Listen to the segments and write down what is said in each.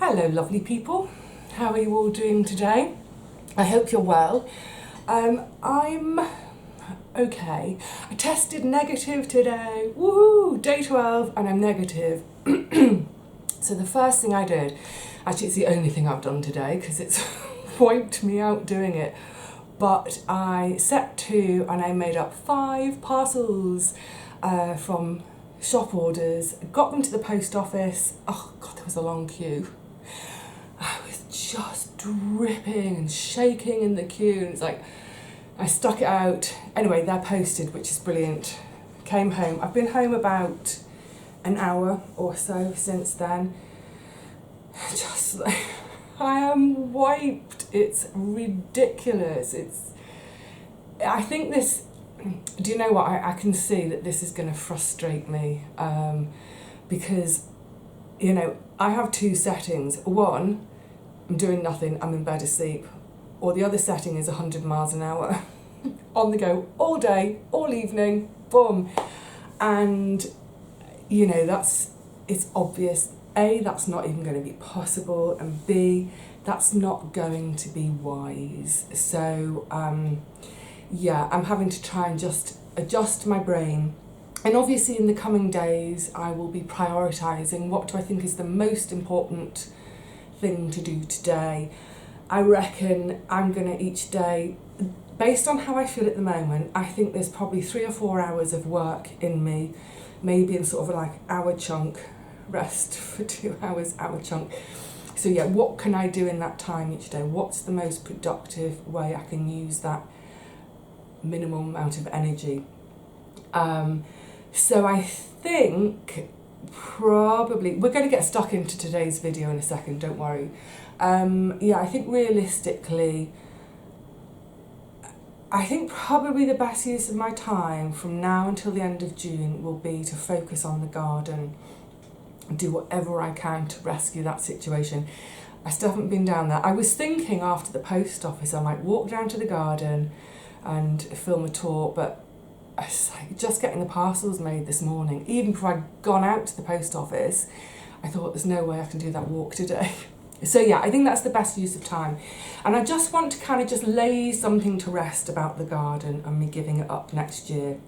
Hello lovely people, how are you all doing today? I hope you're well. I'm okay. I tested negative today, woohoo, day 12 and I'm negative. So the first thing I did, actually it's the only thing I've done today because it's wiped me out doing it, but I set to and I made up 5 parcels from shop orders, got them to the post office. Oh god, there was a long queue. I was just dripping and shaking in the queue, and it's like I stuck it out. Anyway, they're posted, which is brilliant. Came home. I've been home about an hour or so since then. Just like, I am wiped. It's ridiculous. I think this, do you know what, I can see that this is going to frustrate me because, you know, I have 2 settings. One, I'm doing nothing, I'm in bed asleep. Or the other setting is 100 miles an hour. On the go, all day, all evening, boom. And, you know, it's obvious. A, that's not even going to be possible. And B, that's not going to be wise. So, yeah, I'm having to try and just adjust my brain. And obviously in the coming days, I will be prioritising what do I think is the most important thing to do today. I reckon I'm going to each day, based on how I feel at the moment, I think there's probably 3 or 4 hours of work in me, maybe in sort of like hour chunk, rest for 2 hours, hour chunk. So yeah, what can I do in that time each day? What's the most productive way I can use that minimal amount of energy? So I think probably, we're going to get stuck into today's video in a second, don't worry. Yeah, I think realistically, I think probably the best use of my time from now until the end of June will be to focus on the garden, do whatever I can to rescue that situation. I still haven't been down there. I was thinking after the post office I might walk down to the garden and film a tour, but it's like just getting the parcels made this morning. Even before I'd gone out to the post office, I thought there's no way I can do that walk today. So yeah, I think that's the best use of time. And I just want to kind of just lay something to rest about the garden and me giving it up next year.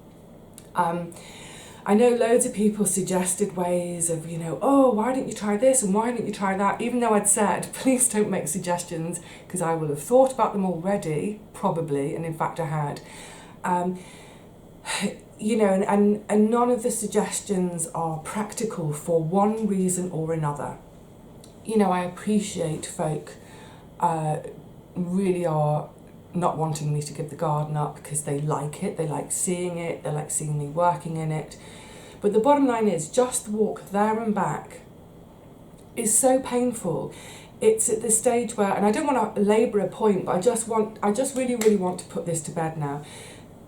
I know loads of people suggested ways of, you know, oh, why don't you try this and why don't you try that? Even though I'd said, please don't make suggestions, because I will have thought about them already, probably, and in fact I had. You know, and none of the suggestions are practical for one reason or another. You know, I appreciate folk really are not wanting me to give the garden up because they like it, they like seeing it, they like seeing me working in it. But the bottom line is, just the walk there and back is so painful. It's at the stage where, and I don't want to labour a point, but I just really, really want to put this to bed now.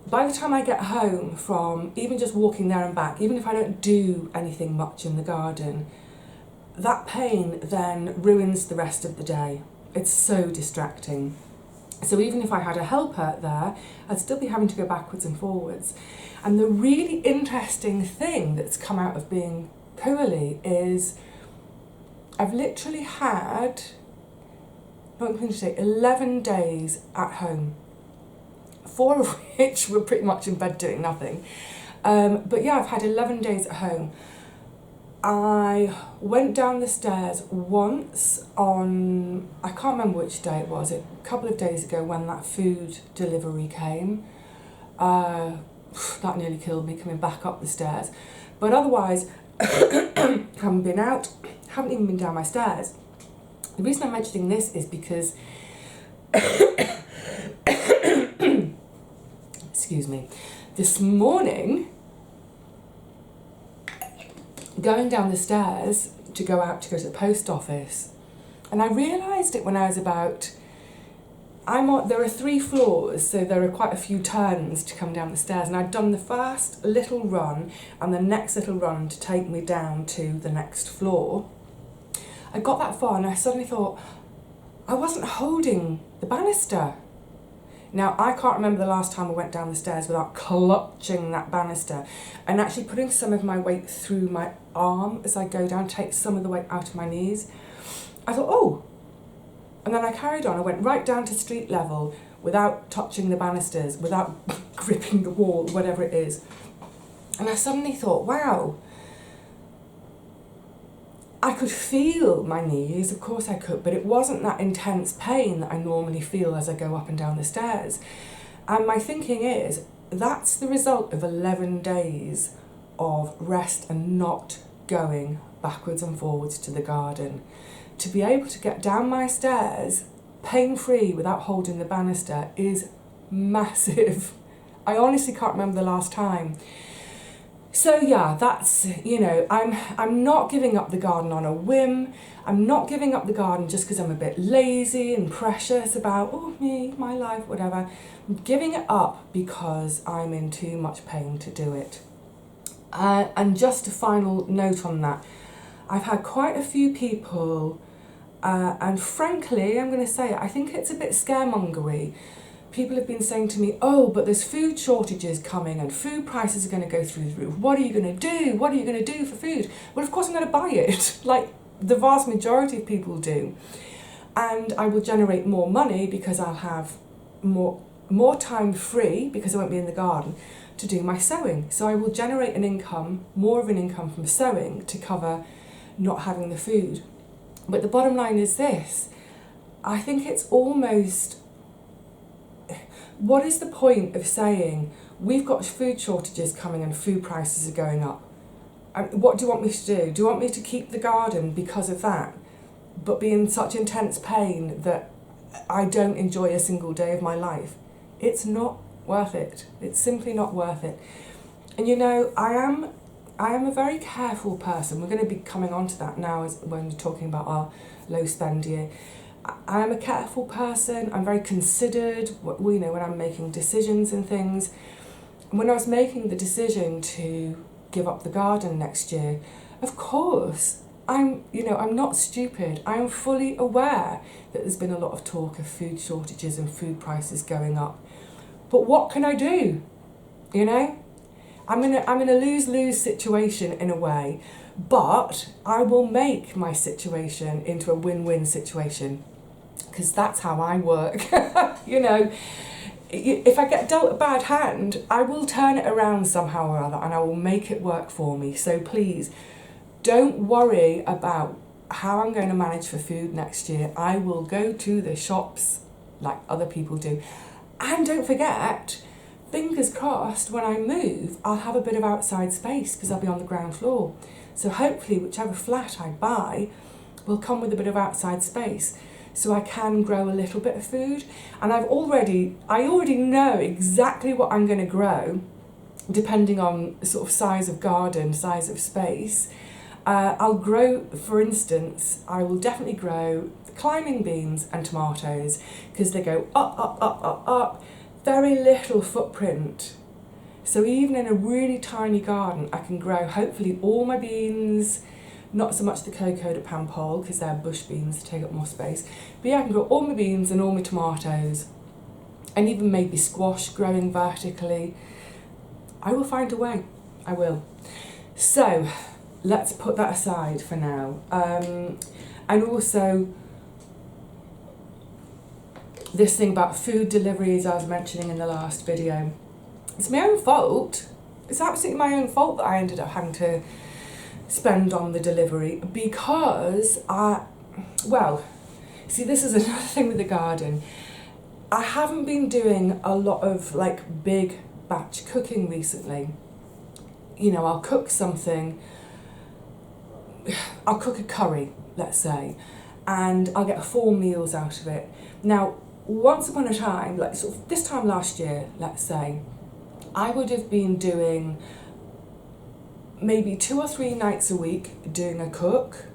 By the time I get home from even just walking there and back, even if I don't do anything much in the garden, that pain then ruins the rest of the day. It's so distracting. So even if I had a helper there, I'd still be having to go backwards and forwards. And the really interesting thing that's come out of being poorly is I've literally had, what I'm going to say, 11 days at home. 4 of which were pretty much in bed doing nothing. But yeah, I've had 11 days at home. I went down the stairs once on, I can't remember which day it was, a couple of days ago when that food delivery came. That nearly killed me coming back up the stairs. But otherwise, haven't been out, haven't even been down my stairs. The reason I'm mentioning this is because excuse me, this morning, going down the stairs to go to the post office, and I realised it when I was about, there are 3 floors, so there are quite a few turns to come down the stairs, and I'd done the first little run and the next little run to take me down to the next floor. I got that far and I suddenly thought, I wasn't holding the banister. Now, I can't remember the last time I went down the stairs without clutching that banister and actually putting some of my weight through my arm as I go down, take some of the weight out of my knees. I thought, oh, and then I carried on. I went right down to street level without touching the banisters, without gripping the wall, whatever it is. And I suddenly thought, wow, I could feel my knees, of course I could, but it wasn't that intense pain that I normally feel as I go up and down the stairs. And my thinking is, that's the result of 11 days of rest and not going backwards and forwards to the garden. To be able to get down my stairs pain-free without holding the banister is massive. I honestly can't remember the last time. So yeah, that's, you know, I'm not giving up the garden on a whim. I'm not giving up the garden just because I'm a bit lazy and precious about, oh, me, my life, whatever. I'm giving it up because I'm in too much pain to do it. And just a final note on that, I've had quite a few people, and frankly, I'm going to say it, I think it's a bit scaremongery. People have been saying to me, oh, but there's food shortages coming and food prices are going to go through the roof. What are you going to do? What are you going to do for food? Well, of course I'm going to buy it, like the vast majority of people do. And I will generate more money because I'll have more time free, because I won't be in the garden, to do my sewing. So I will generate an income, more of an income from sewing to cover not having the food. But the bottom line is this, I think it's almost, what is the point of saying we've got food shortages coming and food prices are going up? What do you want me to do? Do you want me to keep the garden because of that, but be in such intense pain that I don't enjoy a single day of my life? It's not worth it. It's simply not worth it. And you know, I am a very careful person. We're going to be coming on to that now when we're talking about our low spend year. I am a careful person. I'm very considered, you know, when I'm making decisions and things. When I was making the decision to give up the garden next year, of course, I'm not stupid. I am fully aware that there's been a lot of talk of food shortages and food prices going up. But what can I do? You know? I'm in a lose-lose situation in a way, but I will make my situation into a win-win situation, because that's how I work. You know, if I get dealt a bad hand, I will turn it around somehow or other and I will make it work for me. So please, don't worry about how I'm going to manage for food next year. I will go to the shops like other people do. And don't forget, fingers crossed, when I move, I'll have a bit of outside space because I'll be on the ground floor. So hopefully whichever flat I buy will come with a bit of outside space, so I can grow a little bit of food. And I already know exactly what I'm going to grow, depending on sort of size of garden, size of space. I'll grow, for instance, I will definitely grow climbing beans and tomatoes, because they go up, up, up, up, up. Very little footprint. So even in a really tiny garden, I can grow hopefully all my beans, not so much the cocoa de pampol because they're bush beans to take up more space. But yeah, I can grow all my beans and all my tomatoes, and even maybe squash growing vertically. I will find a way. I will. So let's put that aside for now. And also, this thing about food deliveries I was mentioning in the last video, it's my own fault. It's absolutely my own fault that I ended up having to spend on the delivery, because see, this is another thing with the garden. I haven't been doing a lot of like big batch cooking recently. You know, I'll cook something, I'll cook a curry, let's say, and I'll get 4 meals out of it. Now, once upon a time, like sort of this time last year, let's say, I would have been doing maybe 2 or 3 nights a week doing a cook,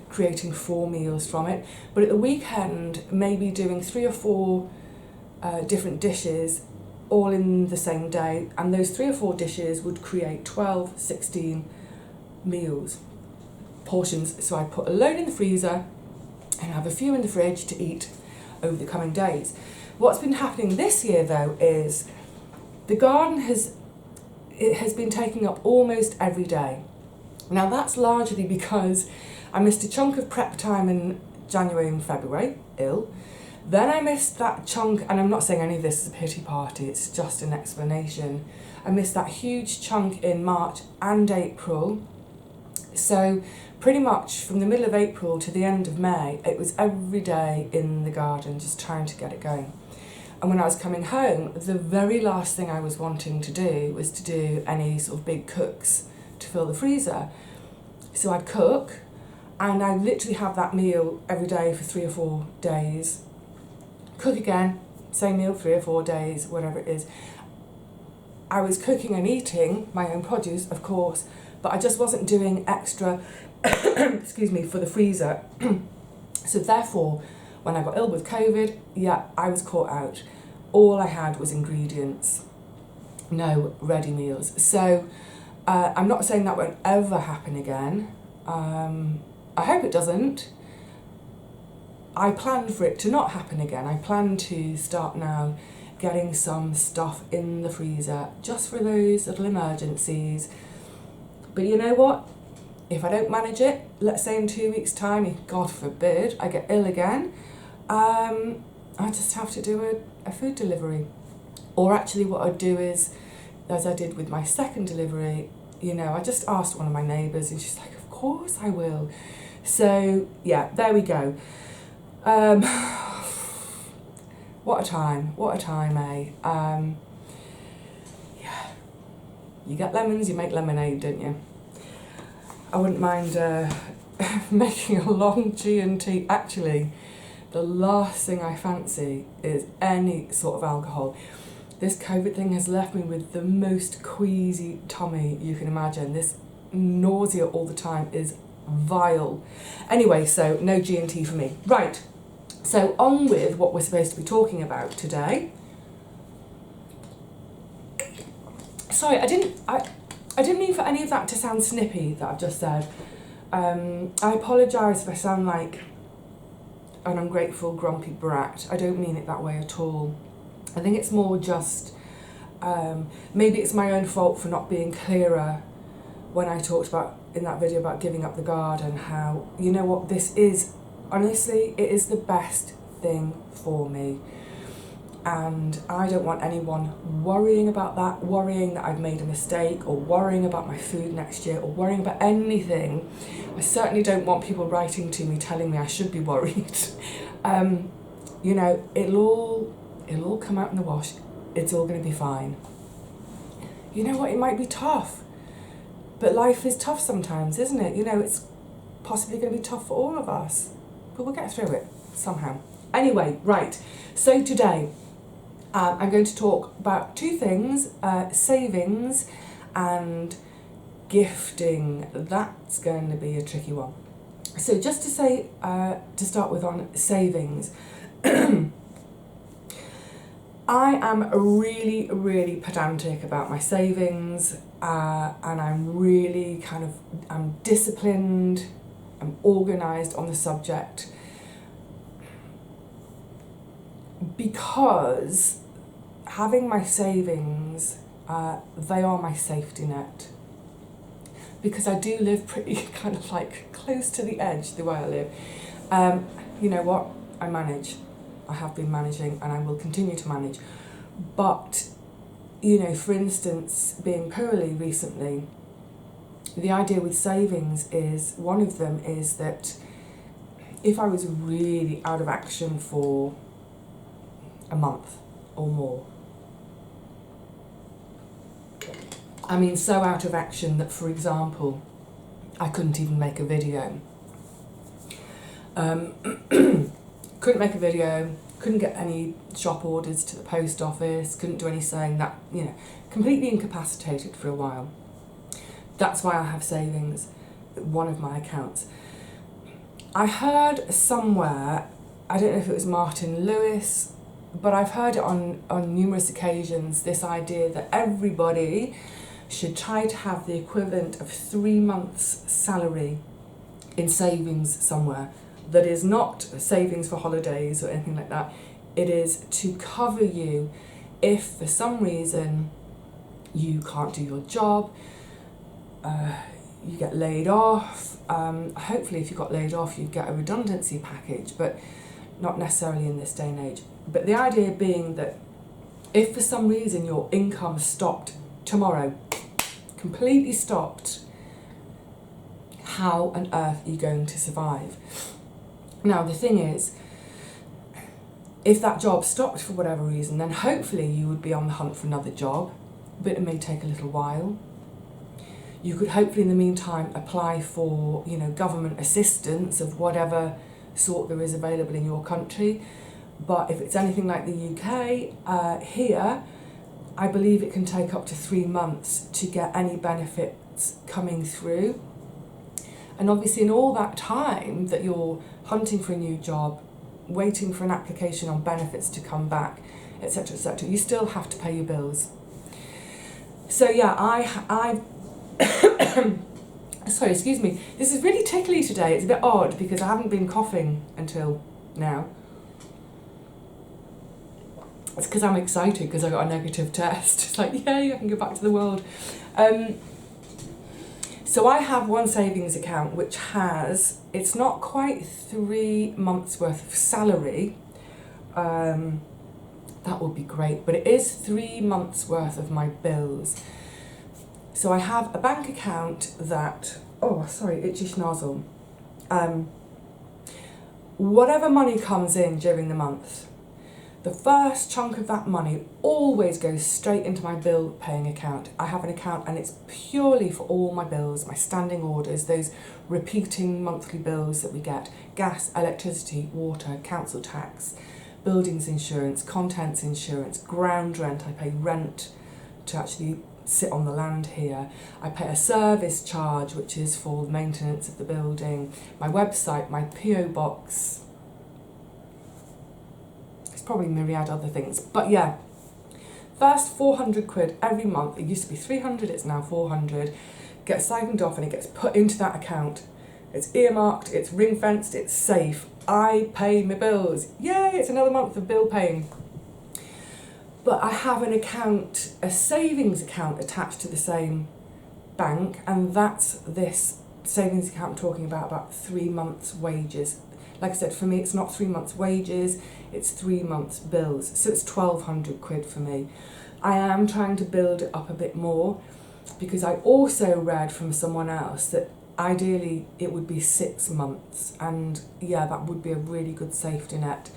creating 4 meals from it, but at the weekend maybe doing 3 or 4 different dishes all in the same day, and those 3 or 4 dishes would create 12, 16 meals, portions. So I put a load in the freezer and have a few in the fridge to eat over the coming days. What's been happening this year though is the garden has been taking up almost every day. Now that's largely because I missed a chunk of prep time and January and February, ill. Then I missed that chunk, and I'm not saying any of this is a pity party, it's just an explanation. I missed that huge chunk in March and April. So pretty much from the middle of April to the end of May, it was every day in the garden, just trying to get it going. And when I was coming home, the very last thing I was wanting to do was to do any sort of big cooks to fill the freezer. So I'd cook, and I'd literally have that meal every day for 3 or 4 days. Cook again, same meal, 3 or 4 days, whatever it is. I was cooking and eating my own produce, of course, but I just wasn't doing extra, excuse me, for the freezer. So therefore, when I got ill with COVID, yeah, I was caught out. All I had was ingredients, no ready meals. So I'm not saying that won't ever happen again. I hope it doesn't. I plan for it to not happen again. I plan to start now getting some stuff in the freezer just for those little emergencies. But you know what? If I don't manage it, let's say in 2 weeks' time, God forbid, I get ill again, I just have to do a food delivery. Or actually what I'd do is, as I did with my second delivery, you know, I just asked one of my neighbours and she's like, of course I will. So yeah, there we go. What a time, eh? Yeah, you get lemons, you make lemonade, don't you? I wouldn't mind making a long G&T. Actually, the last thing I fancy is any sort of alcohol. This COVID thing has left me with the most queasy tummy you can imagine. This nausea all the time is vile. Anyway, so no G&T for me. Right, so on with what we're supposed to be talking about today. Sorry, I didn't mean for any of that to sound snippy that I've just said. I apologise if I sound like an ungrateful, grumpy brat. I don't mean it that way at all. I think it's more just, maybe it's my own fault for not being clearer when I talked about, in that video about giving up the garden, how, you know what, this is, honestly, it is the best thing for me. And I don't want anyone worrying about that, worrying that I've made a mistake, or worrying about my food next year, or worrying about anything. I certainly don't want people writing to me telling me I should be worried. You know, it'll all come out in the wash. It's all going to be fine. You know what, it might be tough, but life is tough sometimes, isn't it? You know, it's possibly going to be tough for all of us, but we'll get through it somehow. Anyway, right, so today I'm going to talk about two things, savings and gifting. That's going to be a tricky one. So just to say, to start with on savings, I am really, really pedantic about my savings, and I'm really I'm disciplined, I'm organised on the subject, because having my savings, they are my safety net. Because I do live pretty kind of like close to the edge the way I live. You know what, I manage. I have been managing and I will continue to manage. But, you know, for instance, being poorly recently, the idea with savings is, one of them is that if I was really out of action for a month or more, I mean so out of action that, for example, I couldn't even make a video. Couldn't make a video, couldn't get any shop orders to the post office, couldn't do any sewing, that, you know, completely incapacitated for a while. That's why I have savings, one of my accounts. I heard somewhere, I don't know if it was Martin Lewis, but I've heard it on numerous occasions, this idea that everybody should try to have the equivalent of 3 months' salary in savings somewhere. That is not savings for holidays or anything like that. It is to cover you if for some reason you can't do your job, you get laid off. Hopefully if you got laid off you'd get a redundancy package, but not necessarily in this day and age. But the idea being that if for some reason your income stopped tomorrow, completely stopped, how on earth are you going to survive? Now the thing is, if that job stopped for whatever reason, then hopefully you would be on the hunt for another job, but it may take a little while. You could hopefully in the meantime apply for, government assistance of whatever sort there is available in your country. But if it's anything like the UK, here, I believe it can take up to 3 months to get any benefits coming through. And obviously in all that time that you're hunting for a new job, waiting for an application on benefits to come back, etc., you still have to pay your bills. So yeah, I sorry, excuse me. This is really tickly today. It's a bit odd because I haven't been coughing until now. It's because I'm excited because I got a negative test. It's like, yay, I can go back to the world. So I have one savings account which has, it's not quite 3 months worth of salary. That would be great, but it is 3 months worth of my bills. So I have a bank account that, oh sorry, itchy schnozzle. Whatever money comes in during the month, the first chunk of that money always goes straight into my bill paying account. I have an account and it's purely for all my bills, my standing orders, those repeating monthly bills that we get, gas, electricity, water, council tax, buildings insurance, contents insurance, ground rent. I pay rent to actually sit on the land here. I pay a service charge which is for maintenance of the building, my website, my PO box. Probably myriad other things, but yeah, first 400 quid every month. It used to be 300, it's now 400, gets siphoned off and it gets put into that account. It's earmarked, it's ring fenced, it's safe. I pay my bills. Yay, it's another month of bill paying. But I have an account, a savings account attached to the same bank, and that's this savings account I'm talking about 3 months wages. Like I said, for me it's not 3 months wages, it's 3 months bills, so it's 1,200 quid for me. I am trying to build it up a bit more because I also read from someone else that ideally it would be 6 months, and yeah, that would be a really good safety net.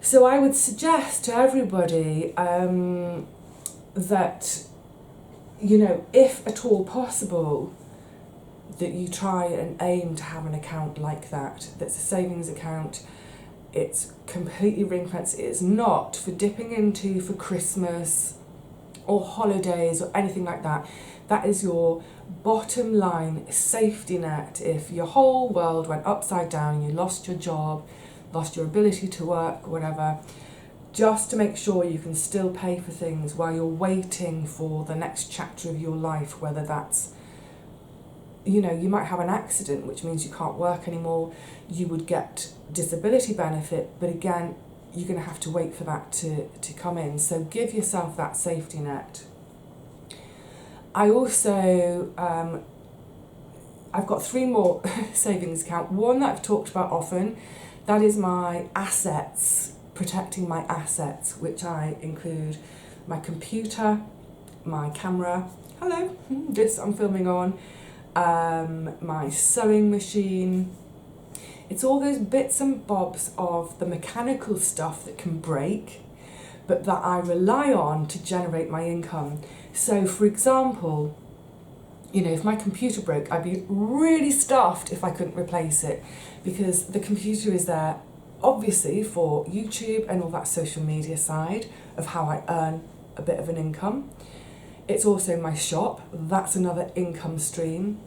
So I would suggest to everybody that, if at all possible, that you try and aim to have an account like that, that's a savings account. It's completely ring-fenced. It's not for dipping into for Christmas or holidays or anything like that. That is your bottom line safety net. If your whole world went upside down, you lost your job, lost your ability to work, whatever, just to make sure you can still pay for things while you're waiting for the next chapter of your life, whether that's, you might have an accident, which means you can't work anymore. You would get disability benefit, but again, you're going to have to wait for that to come in. So give yourself that safety net. I also, I've got 3 more savings accounts. One that I've talked about often, that is my assets, protecting my assets, which I include my computer, my camera, hello, this I'm filming on, my sewing machine. It's all those bits and bobs of the mechanical stuff that can break, but that I rely on to generate my income. So for example, if my computer broke, I'd be really stuffed if I couldn't replace it, because the computer is there obviously for YouTube and all that social media side of how I earn a bit of an income. It's also my shop, that's another income stream.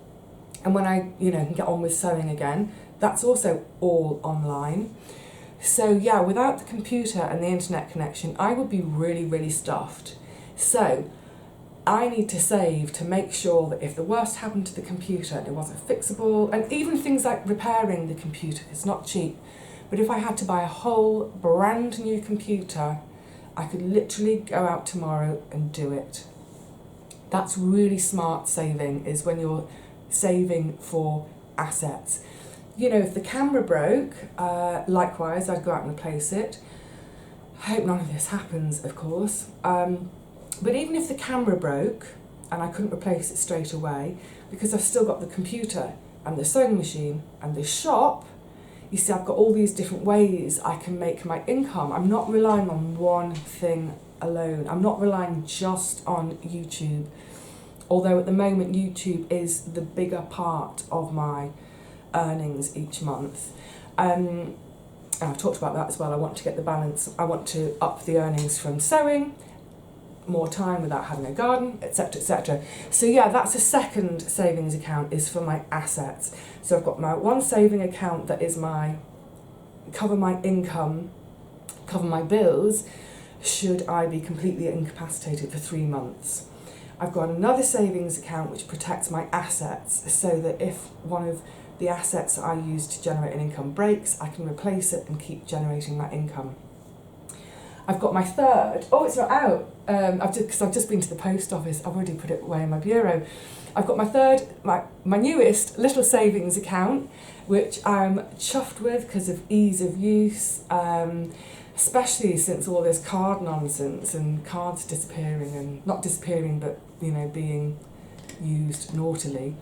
And when I, can get on with sewing again, that's also all online. So yeah, without the computer and the internet connection, I would be really, really stuffed. So I need to save to make sure that if the worst happened to the computer and it wasn't fixable, and even things like repairing the computer, it's not cheap, but if I had to buy a whole brand new computer, I could literally go out tomorrow and do it. That's really smart saving, is when you're saving for assets. You know, if the camera broke, likewise, I'd go out and replace it. I hope none of this happens, of course. But even if the camera broke and I couldn't replace it straight away, because I've still got the computer and the sewing machine and the shop, you see, I've got all these different ways I can make my income. I'm not relying on one thing alone. I'm not relying just on YouTube, although at the moment YouTube is the bigger part of my earnings each month. And I've talked about that as well. I want to get the balance. I want to up the earnings from sewing, more time without having a garden, etc, etc. So yeah, that's a second savings account, is for my assets. So I've got my one saving account that is cover my income, cover my bills, should I be completely incapacitated for 3 months. I've got another savings account which protects my assets, so that if one of the assets that I use to generate an income breaks, I can replace it and keep generating that income. I've got my third, it's not out, because I've just been to the post office. I've already put it away in my bureau. I've got my third, my newest little savings account, which I'm chuffed with because of ease of use, especially since all this card nonsense and cards disappearing, and not disappearing, but you know, being used naughtily.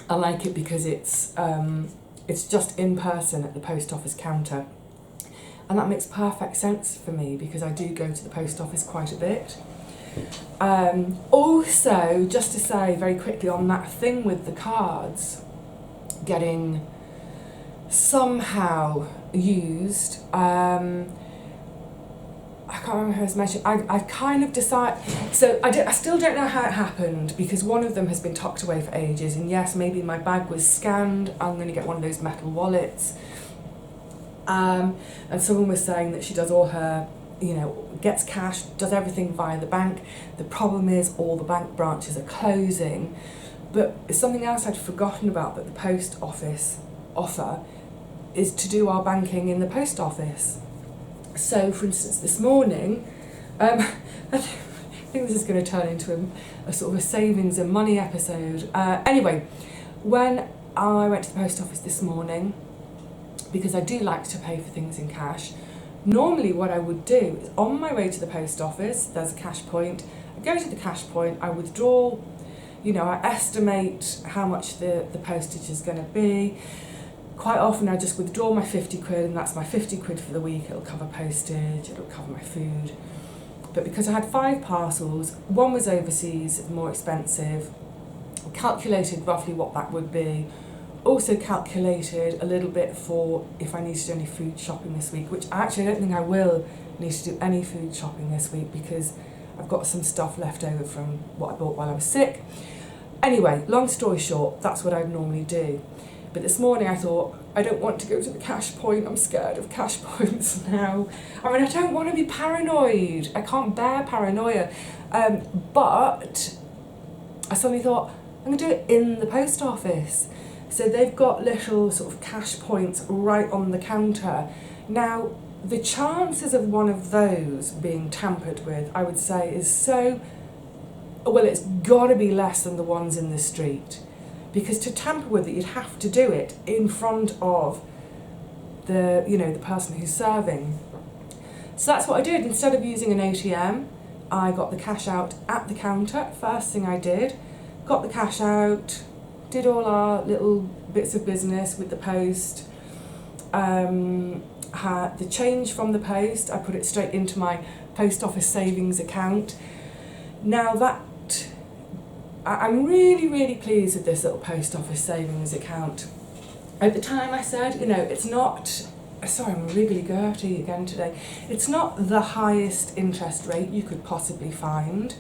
I like it because it's just in person at the post office counter. And that makes perfect sense for me because I do go to the post office quite a bit. Also, just to say very quickly on that thing with the cards getting somehow used, I can't remember who I was mentioning. I kind of decided, so I still don't know how it happened, because one of them has been tucked away for ages, and yes, maybe my bag was scanned. I'm going to get one of those metal wallets. And someone was saying that she does all her, gets cash, does everything via the bank. The problem is all the bank branches are closing. But something else I'd forgotten about that the post office offer is to do our banking in the post office. So, for instance, this morning, I think this is going to turn into a sort of a savings and money episode. Anyway, when I went to the post office this morning, because I do like to pay for things in cash, normally what I would do is on my way to the post office, there's a cash point. I go to the cash point, I withdraw, I estimate how much the postage is going to be. Quite often I just withdraw my 50 quid, and that's my 50 quid for the week. It'll cover postage, it'll cover my food. But because I had 5 parcels, one was overseas, more expensive, calculated roughly what that would be. Also calculated a little bit for if I need to do any food shopping this week, which actually I don't think I will need to do any food shopping this week because I've got some stuff left over from what I bought while I was sick. Anyway, long story short, that's what I'd normally do. But this morning I thought, I don't want to go to the cash point. I'm scared of cash points now. I mean, I don't want to be paranoid. I can't bear paranoia. But I suddenly thought, I'm going to do it in the post office. So they've got little sort of cash points right on the counter. Now, the chances of one of those being tampered with, I would say, is it's got to be less than the ones in the street. Because to tamper with it, you'd have to do it in front of the person who's serving. So that's what I did. Instead of using an ATM, I got the cash out at the counter. First thing I did, got the cash out, did all our little bits of business with the post, had the change from the post, I put it straight into my post office savings account. Now I'm really, really pleased with this little post office savings account. At the time I said, it's not, sorry, I'm really gurty again today, it's not the highest interest rate you could possibly find.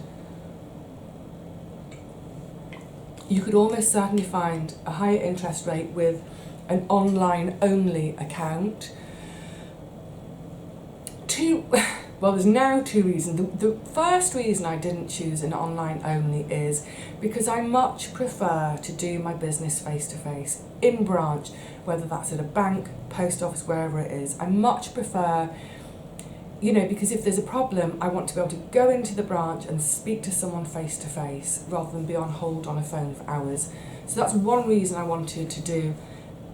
You could almost certainly find a higher interest rate with an online-only account. There's now 2 reasons. The first reason I didn't choose an online-only is because I much prefer to do my business face-to-face, in branch, whether that's at a bank, post office, wherever it is. I much prefer you know, because if there's a problem, I want to be able to go into the branch and speak to someone face to face rather than be on hold on a phone for hours. So that's one reason I wanted to do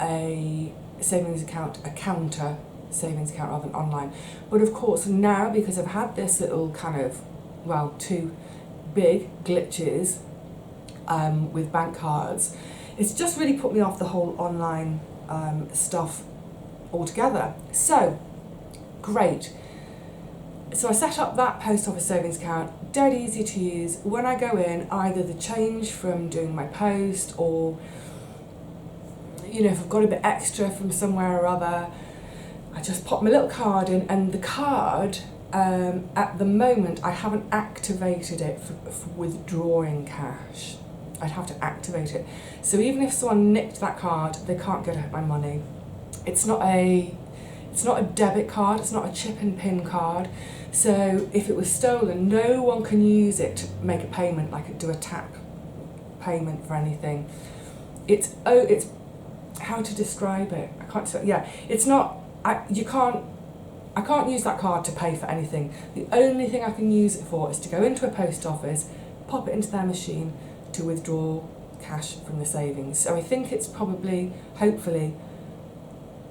a savings account, a counter savings account rather than online. But of course now, because I've had this little kind of, well, two big glitches with bank cards, it's just really put me off the whole online stuff altogether. So, great. So I set up that post office savings account, dead easy to use. When I go in, either the change from doing my post, or, you know, if I've got a bit extra from somewhere or other, I just pop my little card in, and the card, at the moment, I haven't activated it for withdrawing cash. I'd have to activate it. So even if someone nicked that card, they can't get my money. It's not a debit card, it's not a chip and pin card. So if it was stolen, no one can use it to make a payment, like do a tap payment for anything. It's how to describe it. I can't say, yeah. It's not. I can't use that card to pay for anything. The only thing I can use it for is to go into a post office, pop it into their machine to withdraw cash from the savings. So I think it's probably, hopefully,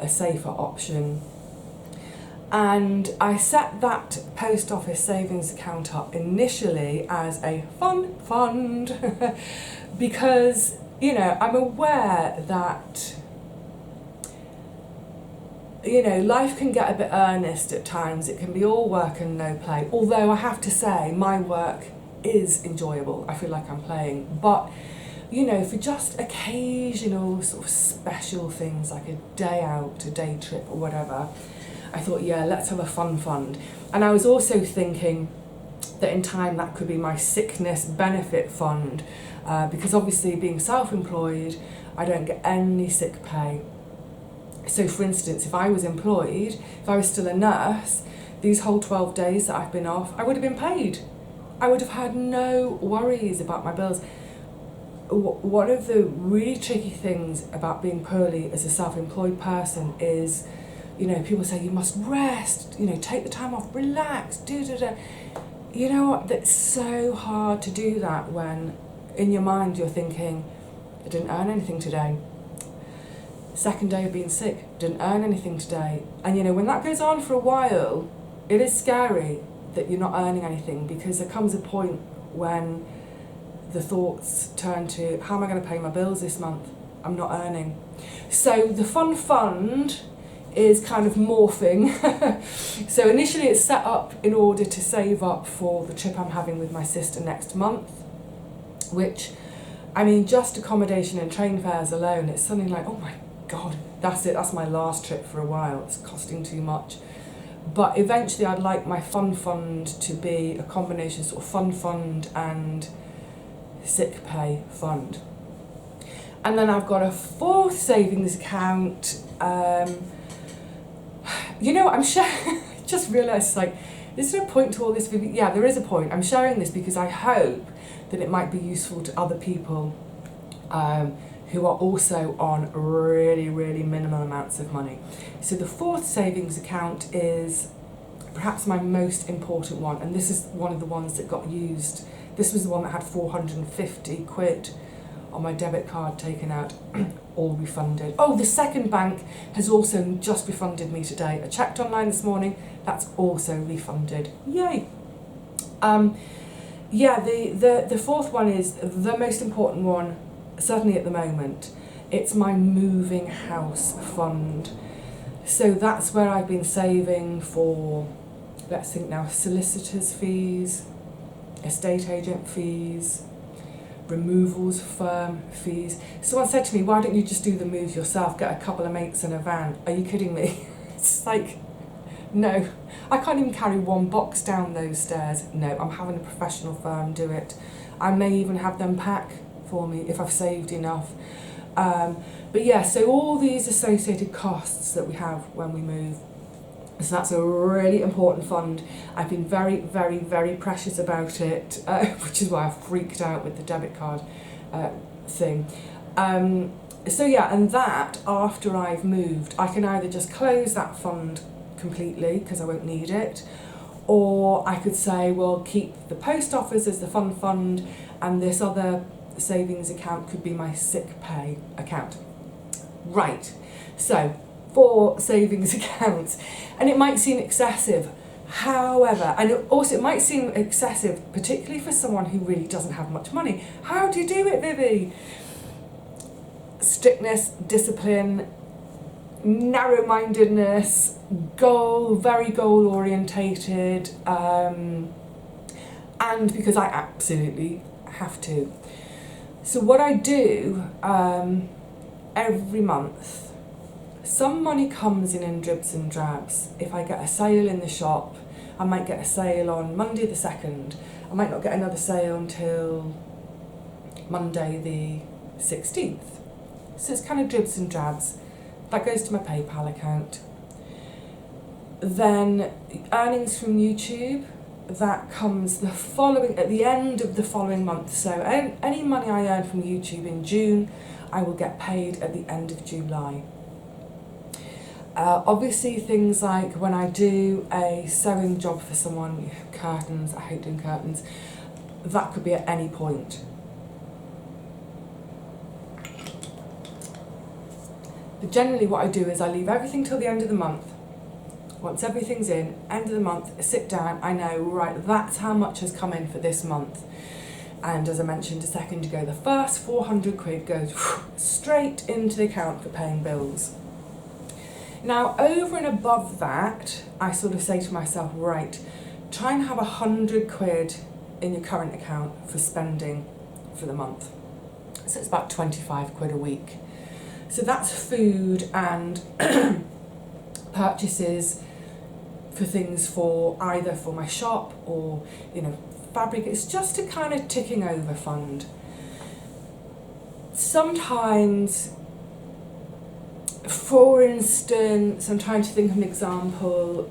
a safer option. And I set that post office savings account up initially as a fun fund because, you know, I'm aware that, you know, life can get a bit earnest at times. It can be all work and no play. Although I have to say, my work is enjoyable. I feel like I'm playing. But, you know, for just occasional sort of special things like a day out, a day trip or whatever, I thought, yeah, let's have a fun fund. And I was also thinking that in time that could be my sickness benefit fund, because obviously being self-employed, I don't get any sick pay. So for instance, if I was employed, if I was still a nurse, these whole 12 days that I've been off, I would have been paid. I would have had no worries about my bills. One of the really tricky things about being poorly as a self-employed person is, you know, people say you must rest, you know, take the time off, relax, da-da-da. You know what, that's so hard to do that when in your mind you're thinking, I didn't earn anything today. Second day of being sick, didn't earn anything today. And you know, when that goes on for a while, it is scary that you're not earning anything, because there comes a point when the thoughts turn to, how am I going to pay my bills this month? I'm not earning. So the fun fund is kind of morphing. So initially it's set up in order to save up for the trip I'm having with my sister next month, which, I mean, just accommodation and train fares alone, it's something like, oh my God, that's it, that's my last trip for a while, it's costing too much. But eventually I'd like my fun fund to be a combination, sort of fun fund and sick pay fund. And then I've got a fourth savings account. You know, I'm sharing, I just realised, like, is there a point to all this? Yeah, there is a point. I'm sharing this because I hope that it might be useful to other people who are also on really, really minimal amounts of money. So the fourth savings account is perhaps my most important one, and this is one of the ones that got used. This was the one that had 450 quid on my debit card taken out, all refunded. Oh, the second bank has also just refunded me today. I checked online this morning, that's also refunded. Yay! Yeah, the fourth one is the most important one, certainly at the moment. It's my moving house fund. So that's where I've been saving for, let's think now, solicitors' fees, estate agent fees, removals firm fees. Someone said to me, why don't you just do the move yourself, get a couple of mates in a van? Are you kidding me? It's like, no, I can't even carry one box down those stairs. No, I'm having a professional firm do it. I may even have them pack for me if I've saved enough. But yeah, so all these associated costs that we have when we move, so that's a really important fund. I've been very, very, very precious about it, which is why I freaked out with the debit card thing. So yeah, and that, after I've moved, I can either just close that fund completely because I won't need it. Or I could say, well, keep the post office as the fund, and this other savings account could be my sick pay account. Right, so 4 savings accounts, and it might seem excessive. However, and it might seem excessive, particularly for someone who really doesn't have much money. How do you do it, Vivi? Strictness, discipline, narrow-mindedness, very goal orientated, and because I absolutely have to. So what I do every month, some money comes in dribs and drabs. If I get a sale in the shop, I might get a sale on Monday the 2nd. I might not get another sale until Monday the 16th. So it's kind of dribs and drabs. That goes to my PayPal account. Then earnings from YouTube, that comes at the end of the following month. So any money I earn from YouTube in June, I will get paid at the end of July. Obviously things like when I do a sewing job for someone, curtains, I hate doing curtains, that could be at any point. But generally what I do is I leave everything till the end of the month. Once everything's in, end of the month, I sit down, I know, right, that's how much has come in for this month. And as I mentioned a second ago, the first 400 quid goes straight into the account for paying bills. Now, over and above that, I sort of say to myself, right, try and have 100 quid in your current account for spending for the month. So it's about 25 quid a week. So that's food and purchases for things for either for my shop or, fabric. It's just a kind of ticking over fund. Sometimes, for instance, I'm trying to think of an example,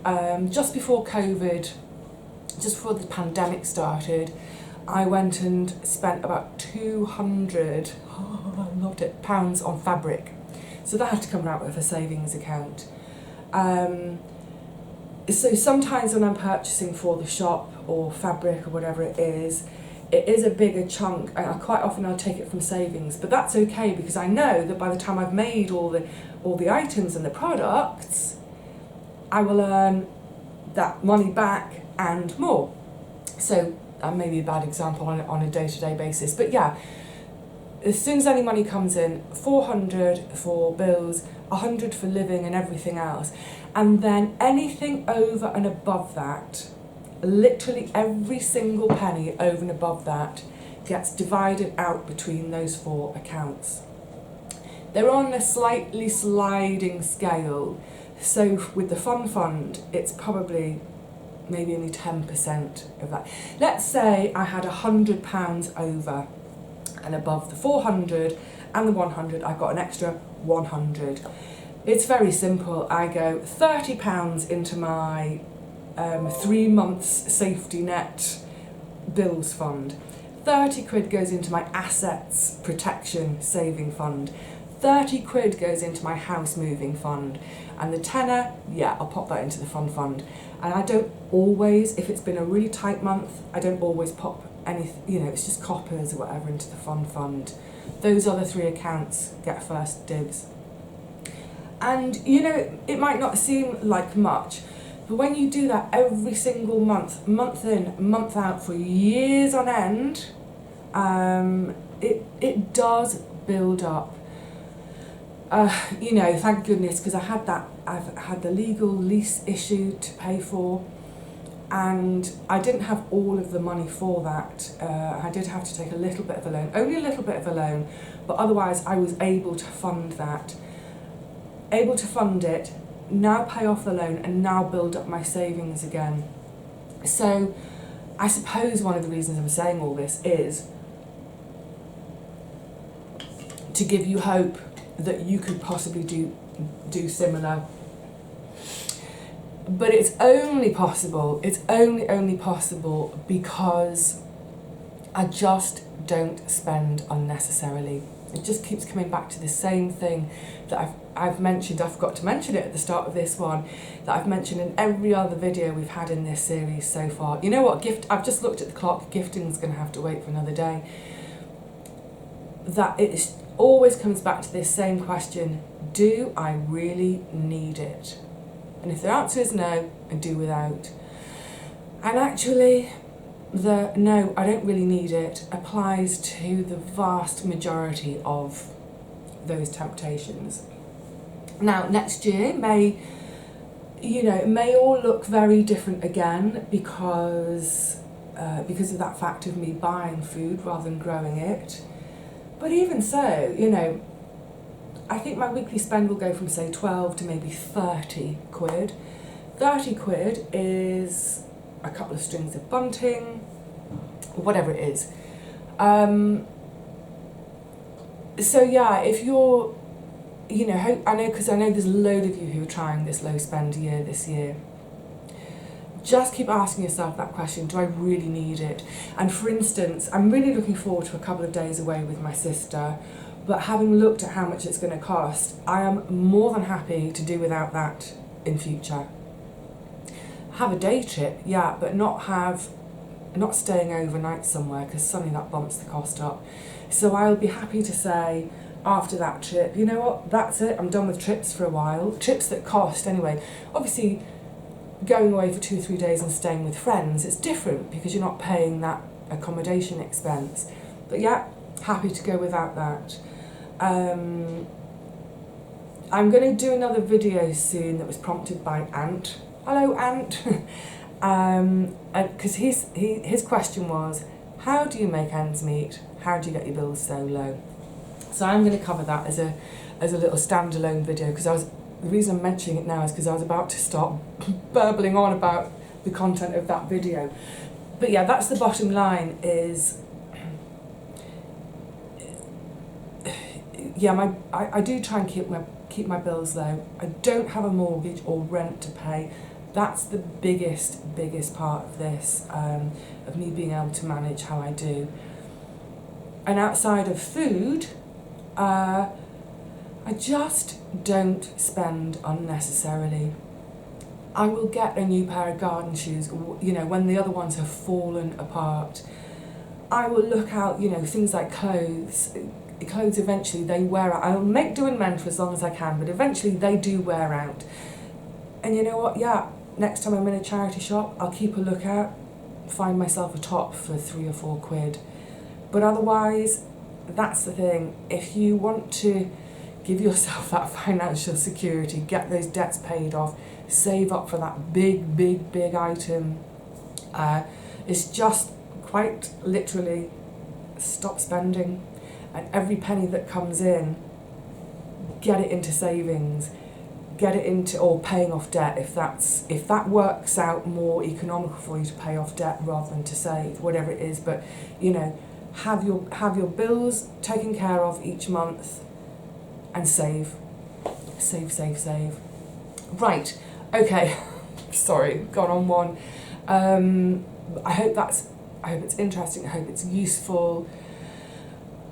just before COVID, just before the pandemic started, I went and spent about 200, I loved it, pounds on fabric. So that had to come out of a savings account. So sometimes when I'm purchasing for the shop or fabric or whatever it is a bigger chunk, and quite often I'll take it from savings, but that's okay because I know that by the time I've made all the items and the products, I will earn that money back and more. So that may be a bad example on a day-to-day basis, but yeah, as soon as any money comes in, 400 for bills, 100 for living and everything else, and then anything over and above that, literally every single penny over and above that gets divided out between those 4 accounts. They're on a slightly sliding scale, so with the fund, it's probably maybe only 10% of that. Let's say I had £100 over and above the 400 and the 100, I got an extra 100. It's very simple. I go £30 into my 3 months safety net bills fund. 30 quid goes into my assets protection saving fund. 30 quid goes into my house moving fund. And the tenner, yeah, I'll pop that into the fund. And I don't always, if it's been a really tight month, I don't always pop anything, it's just coppers or whatever into the fund. Those other 3 accounts get first dibs. And, it might not seem like much, but when you do that every single month, month in, month out for years on end, it does build up. Thank goodness, because I've had the legal lease issue to pay for, and I didn't have all of the money for that. I did have to take a little bit of a loan, only a little bit of a loan, but otherwise I was able to fund that. Able to fund it, now pay off the loan, and now build up my savings again. So I suppose one of the reasons I'm saying all this is to give you hope that you could possibly do similar. But it's only possible because I just don't spend unnecessarily. It just keeps coming back to the same thing that I've mentioned. I forgot to mention it at the start of this one, that I've mentioned in every other video we've had in this series so far. You know what, I've just looked at the clock, gifting's going to have to wait for another day. That it always comes back to this same question: do I really need it? And if the answer is no, I do without. And actually, the no, I don't really need it applies to the vast majority of those temptations. Now, next year may all look very different again because of that fact of me buying food rather than growing it. But even so, I think my weekly spend will go from, say, 12 to maybe 30 quid. 30 quid is a couple of strings of bunting, whatever it is. So yeah, if you're, I know there's a load of you who are trying this low spend year this year. Just keep asking yourself that question: do I really need it? And for instance, I'm really looking forward to a couple of days away with my sister, but having looked at how much it's going to cost, I am more than happy to do without that in future. Have a day trip, yeah, but not staying overnight somewhere, because suddenly that bumps the cost up. So I'll be happy to say after that trip, you know what, that's it, I'm done with trips for a while. Trips that cost anyway. Obviously, going away for 2 or 3 days and staying with friends, it's different because you're not paying that accommodation expense. But yeah, happy to go without that. I'm going to do another video soon that was prompted by Ant. Hello, Ant. Because his question was, how do you make ends meet? How do you get your bills so low? So I'm going to cover that as a little standalone video, because the reason I'm mentioning it now is because I was about to start burbling on about the content of that video. But yeah, that's the bottom line is, yeah, I do try and keep my bills low. I don't have a mortgage or rent to pay. That's the biggest part of this, of me being able to manage how I do. And outside of food, I just don't spend unnecessarily. I will get a new pair of garden shoes, when the other ones have fallen apart. I will look out, things like clothes. Clothes eventually, they wear out. I'll make do and mend for as long as I can, but eventually they do wear out. And you know what, yeah, next time I'm in a charity shop, I'll keep a lookout, find myself a top for 3 or 4 quid. But otherwise, that's the thing. If you want to give yourself that financial security, get those debts paid off, save up for that big item, it's just quite literally stop spending, and every penny that comes in, get it into savings, get it into, or paying off debt if that works out more economical for you to pay off debt rather than to save, whatever it is. But have your bills taken care of each month and save. Right, okay, sorry, gone on one. I hope it's interesting, I hope it's useful.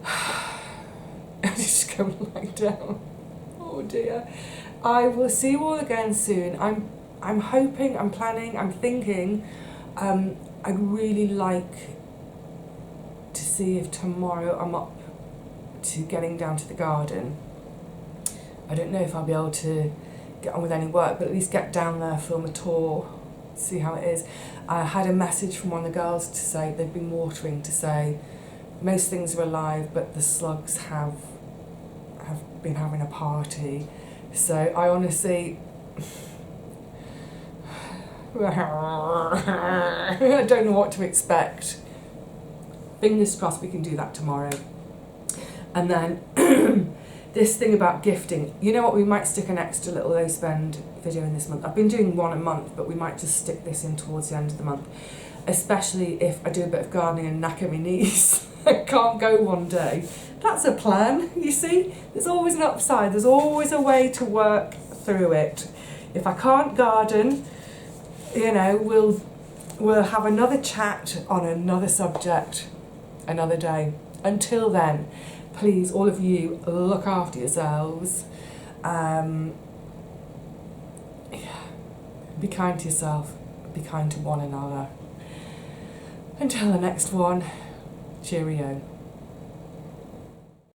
I just go and lie down. Oh dear. I will see you all again soon. I'm hoping, I'm planning, I'm thinking, I'd really like to see if tomorrow I'm up to getting down to the garden. I don't know if I'll be able to get on with any work, but at least get down there, film a tour, see how it is. I had a message from one of the girls to say they've been watering, to say most things are alive, but the slugs have been having a party. So I honestly, I don't know what to expect. Fingers crossed we can do that tomorrow. And then this thing about gifting, you know what, we might stick an extra little low spend video in this month. I've been doing one a month, but we might just stick this in towards the end of the month, especially if I do a bit of gardening and knacker my knees. I can't go one day. That's a plan, you see? There's always an upside, there's always a way to work through it. If I can't garden, we'll have another chat on another subject another day. Until then, please, all of you, look after yourselves. Be kind to yourself, be kind to one another. Until the next one, cheerio.